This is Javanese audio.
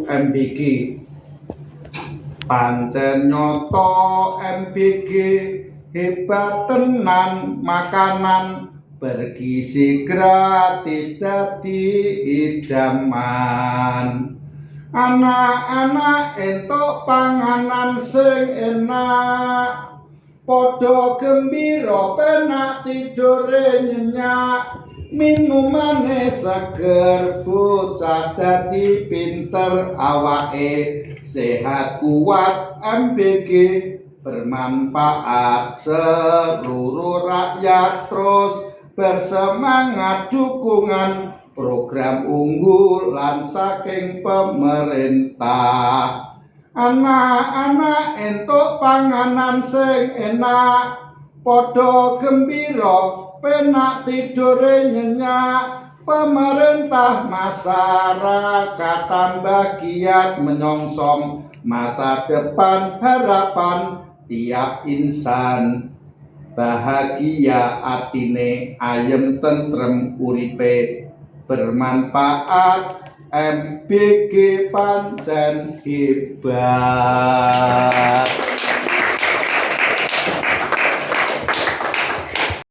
MBG pancen nyata MBG hebat tenan makanan bergizi gratis dadi idaman anak-anak entuk panganan sing enak padha gembira penak tidure nyenyak minumane seger bocah dadi pinter awake sehat kuat MBG bermanfaat seluruh rakyat terus bersemangat dukungan program unggulan saking pemerintah anak-anak entuk panganan sing enak padha gembira penak tidure nyenyak pemerintah masyarakat tambah giat menyongsong masa depan harapan tiap insan bahagia atine ayem tentrem uripe bermanfaat MBG pancen hebat.